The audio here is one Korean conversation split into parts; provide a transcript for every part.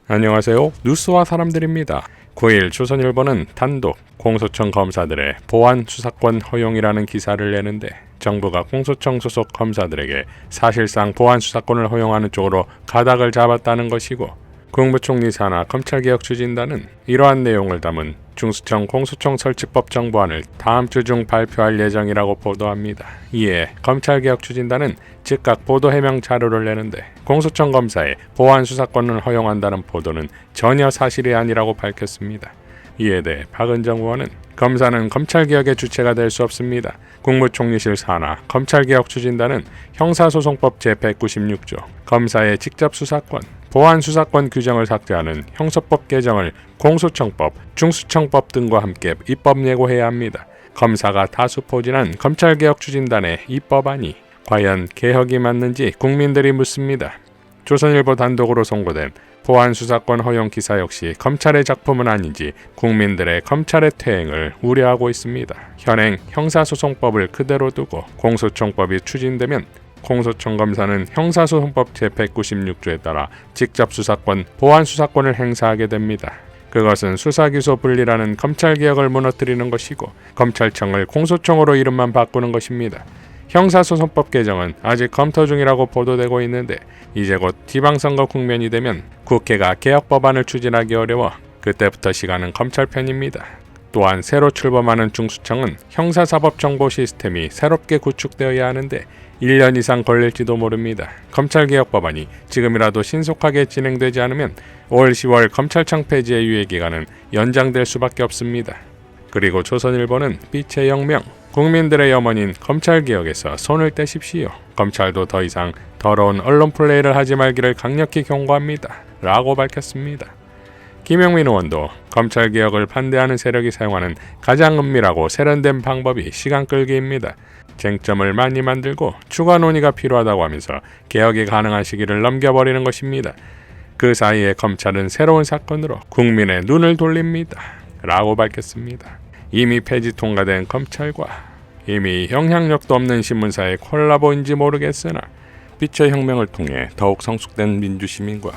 안녕하세요. 뉴스와 사람들입니다. 9일 조선일보는 단독 공소청 검사들의 보안 수사권 허용이라는 기사를 내는데 정부가 공소청 소속 검사들에게 사실상 보안 수사권을 허용하는 쪽으로 가닥을 잡았다는 것이고, 국무총리 산하 검찰개혁 추진단은 이러한 내용을 담은 중수청 공소청 설치법 정부안을 다음 주 중 발표할 예정이라고 보도합니다. 이에 검찰개혁 추진단은 즉각 보도 해명 자료를 내는데 공소청 검사의 보안 수사권을 허용한다는 보도는 전혀 사실이 아니라고 밝혔습니다. 이에 대해 박은정 의원은 검사는 검찰개혁의 주체가 될 수 없습니다. 국무총리실 산하 검찰개혁 추진단은 형사소송법 제196조 검사의 직접 수사권, 보안 수사권 규정을 삭제하는 형사법 개정을 공소청법, 중수청법 등과 함께 입법 예고해야 합니다. 검사가 다수 포진한 검찰개혁 추진단의 입법안이 과연 개혁이 맞는지 국민들이 묻습니다. 조선일보 단독으로 송고된 보안 수사권 허용 기사 역시 검찰의 작품은 아닌지 국민들의 검찰의 퇴행을 우려하고 있습니다. 현행 형사소송법을 그대로 두고 공소청법이 추진되면 공소청 검사는 형사소송법 제196조에 따라 직접 수사권, 보안 수사권을 행사하게 됩니다. 그것은 수사기소 분리라는 검찰개혁을 무너뜨리는 것이고 검찰청을 공소청으로 이름만 바꾸는 것입니다. 형사소송법 개정은 아직 검토 중이라고 보도되고 있는데 이제 곧 지방선거 국면이 되면 국회가 개혁 법안을 추진하기 어려워 그때부터 시간은 검찰 편입니다. 또한 새로 출범하는 중수청은 형사사법정보 시스템이 새롭게 구축되어야 하는데 1년 이상 걸릴지도 모릅니다. 검찰개혁 법안이 지금이라도 신속하게 진행되지 않으면 올 10월 검찰청 폐지의 유예기간은 연장될 수밖에 없습니다. 그리고 조선일보는 빛의 혁명, 국민들의 염원인 검찰개혁에서 손을 떼십시오. 검찰도 더 이상 더러운 언론 플레이를 하지 말기를 강력히 경고합니다. 라고 밝혔습니다. 김영민 의원도 검찰개혁을 반대하는 세력이 사용하는 가장 은밀하고 세련된 방법이 시간 끌기입니다. 쟁점을 많이 만들고 추가 논의가 필요하다고 하면서 개혁이 가능한 시기를 넘겨버리는 것입니다. 그 사이에 검찰은 새로운 사건으로 국민의 눈을 돌립니다. 라고 밝혔습니다. 이미 폐지 통과된 검찰과 이미 영향력도 없는 신문사의 콜라보인지 모르겠으나 빛의 혁명을 통해 더욱 성숙된 민주시민과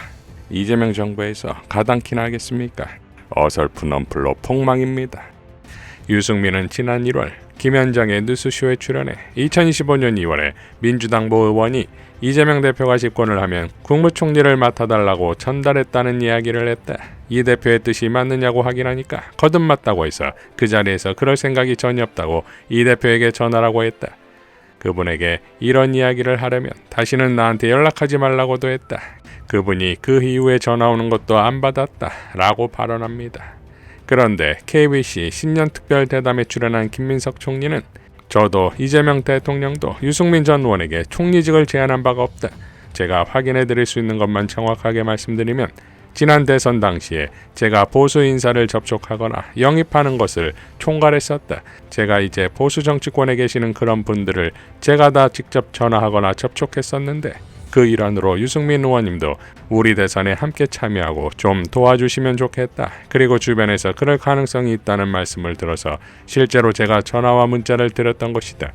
이재명 정부에서 가당키나 하겠습니까? 어설픈 언플로 폭망입니다. 유승민은 지난 1월 김현정의 뉴스쇼에 출연해 2025년 2월에 민주당보 의원이 이재명 대표가 집권을 하면 국무총리를 맡아달라고 전달했다는 이야기를 했다. 이 대표의 뜻이 맞느냐고 확인하니까 거듭맞다고 해서 그 자리에서 그럴 생각이 전혀 없다고 이 대표에게 전하라고 했다. 그분에게 이런 이야기를 하려면 다시는 나한테 연락하지 말라고도 했다. 그분이 그 이후에 전화 오는 것도 안 받았다. 라고 발언합니다. 그런데 KBC 신년특별 대담에 출연한 김민석 총리는 저도 이재명 대통령도 유승민 전 의원에게 총리직을 제안한 바가 없다. 제가 확인해 드릴 수 있는 것만 정확하게 말씀드리면 지난 대선 당시에 제가 보수 인사를 접촉하거나 영입하는 것을 총괄했었다. 제가 이제 보수 정치권에 계시는 그런 분들을 제가 다 직접 전화하거나 접촉했었는데 그 일환으로 유승민 의원님도 우리 대선에 함께 참여하고 좀 도와주시면 좋겠다. 그리고 주변에서 그럴 가능성이 있다는 말씀을 들어서 실제로 제가 전화와 문자를 드렸던 것이다.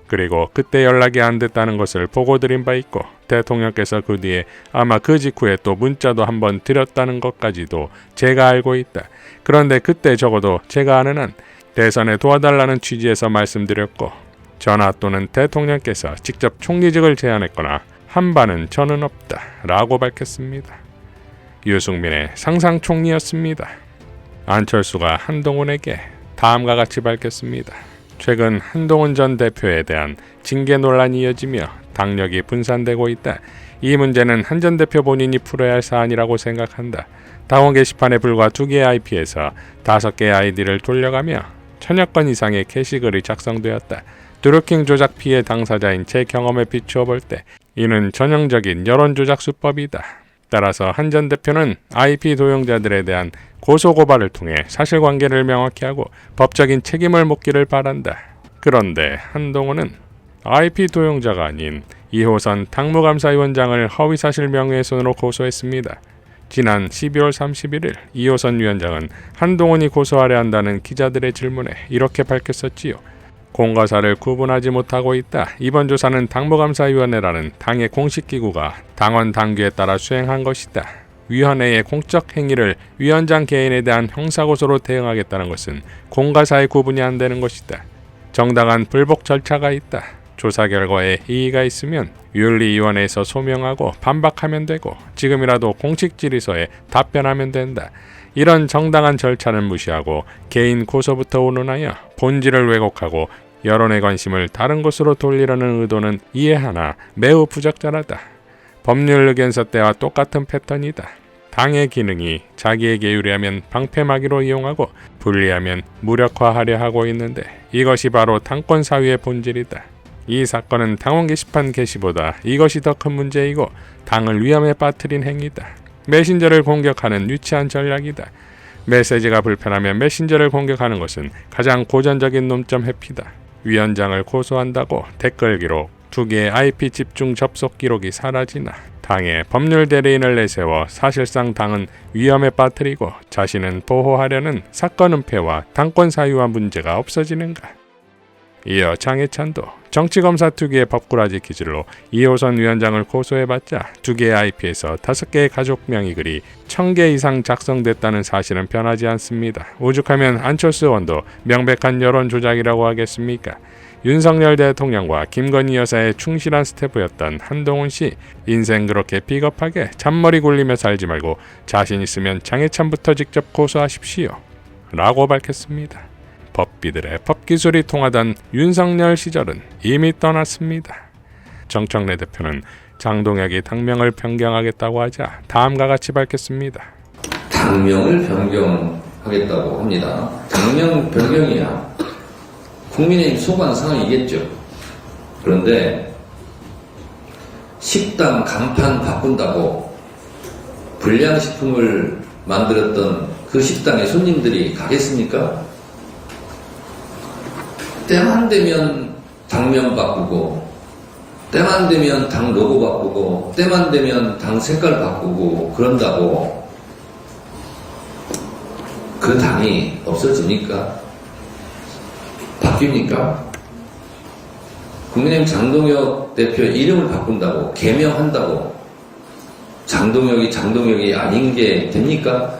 그리고 그때 연락이 안 됐다는 것을 보고드린 바 있고 대통령께서 그 뒤에 아마 그 직후에 또 문자도 한번 드렸다는 것까지도 제가 알고 있다. 그런데 그때 적어도 제가 아는 한 대선에 도와달라는 취지에서 말씀드렸고 전화 또는 대통령께서 직접 총리직을 제안했거나 한 바는 저는 없다. 라고 밝혔습니다. 유승민의 상상 총리였습니다. 안철수가 한동훈에게 다음과 같이 밝혔습니다. 최근 한동훈 전 대표에 대한 징계 논란이 이어지며 당력이 분산되고 있다. 이 문제는 한 전 대표 본인이 풀어야 할 사안이라고 생각한다. 당원 게시판에 불과 2개의 IP에서 5개의 아이디를 돌려가며 1000여 건 이상의 게시글이 작성되었다. 드루킹 조작 피해 당사자인 제 경험에 비추어 볼 때 이는 전형적인 여론조작 수법이다. 따라서 한 전 대표는 IP 도용자들에 대한 고소고발을 통해 사실관계를 명확히 하고 법적인 책임을 묻기를 바란다. 그런데 한동훈은 IP 도용자가 아닌 2호선 당무감사위원장을 허위사실 명예훼손으로 고소했습니다. 지난 12월 31일 2호선 위원장은 한동훈이 고소하려 한다는 기자들의 질문에 이렇게 밝혔었지요. 공과사를 구분하지 못하고 있다. 이번 조사는 당무감사위원회라는 당의 공식기구가 당원 당규에 따라 수행한 것이다. 위원회의 공적 행위를 위원장 개인에 대한 형사고소로 대응하겠다는 것은 공과 사의 구분이 안 되는 것이다. 정당한 불복 절차가 있다. 조사 결과에 이의가 있으면 윤리위원회에서 소명하고 반박하면 되고 지금이라도 공식 질의서에 답변하면 된다. 이런 정당한 절차는 무시하고 개인 고소부터 운운하여 본질을 왜곡하고 여론의 관심을 다른 곳으로 돌리려는 의도는 이해하나 매우 부적절하다. 법률 의견서 때와 똑같은 패턴이다. 당의 기능이 자기에게 유리하면 방패막이로 이용하고 불리하면 무력화하려 하고 있는데 이것이 바로 당권 사유의 본질이다. 이 사건은 당원 게시판 게시보다 이것이 더 큰 문제이고 당을 위험에 빠뜨린 행위다. 메신저를 공격하는 유치한 전략이다. 메시지가 불편하면 메신저를 공격하는 것은 가장 고전적인 논점 회피다. 위원장을 고소한다고 댓글 기록, 2개의 IP 집중 접속 기록이 사라지나 당에 법률 대리인을 내세워 사실상 당은 위험에 빠뜨리고 자신은 보호하려는 사건 은폐와 당권 사유와 문제가 없어지는가. 이어 장해찬도 정치검사 2개의 법꾸라지 기질로 2호선 위원장을 고소해봤자 2개의 IP에서 5개의 가족명의 글이 1000개 이상 작성됐다는 사실은 변하지 않습니다. 오죽하면 안철수 의원도 명백한 여론 조작이라고 하겠습니까? 윤석열 대통령과 김건희 여사의 충실한 스태프였던 한동훈 씨, 인생 그렇게 비겁하게 잔머리 굴리며 살지 말고 자신 있으면 장해찬부터 직접 고소하십시오. 라고 밝혔습니다. 법비들의 법기술이 통하던 윤석열 시절은 이미 떠났습니다. 정청래 대표는 장동혁이 당명을 변경하겠다고 하자 다음과 같이 밝혔습니다. 당명을 변경하겠다고 합니다. 당명 변경이야 국민의힘 소관 상황이겠죠. 그런데 식당 간판 바꾼다고 불량식품을 만들었던 그 식당에 손님들이 가겠습니까? 때만 되면 당명 바꾸고 때만 되면 당 로고 바꾸고 때만 되면 당 색깔 바꾸고 그런다고 그 당이 없어집니까? 바뀝니까? 국민의힘 장동혁 대표 이름을 바꾼다고 개명한다고 장동혁이 아닌 게 됩니까?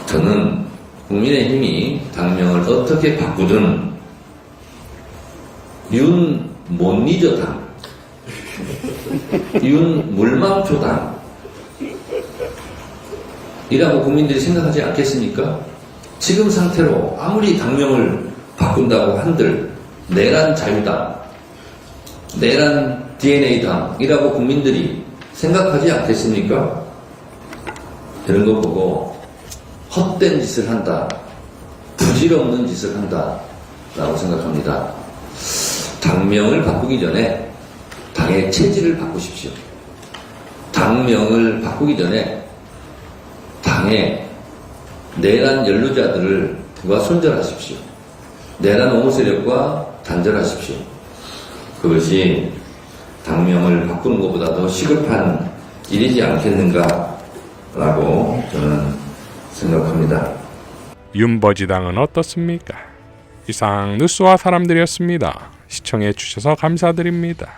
저는 국민의힘이 당명을 어떻게 바꾸든 윤 못 잊어 당, 윤 물망초 당 이라고 국민들이 생각하지 않겠습니까? 지금 상태로 아무리 당명을 바꾼다고 한들 내란 자유당, 내란 DNA당이라고 국민들이 생각하지 않겠습니까? 이런 거 보고 헛된 짓을 한다, 부질없는 짓을 한다 라고 생각합니다. 당명을 바꾸기 전에 당의 체질을 바꾸십시오. 당명을 바꾸기 전에 당의 내란 연루자들과 손절하십시오. 내란 옹호 세력과 단절하십시오. 그것이 당명을 바꾸는 것보다 더 시급한 일이지 않겠는가 라고 저는 생각합니다. 윤버지당은 어떻습니까? 이상 뉴스와 사람들이었습니다. 시청해 주셔서 감사드립니다.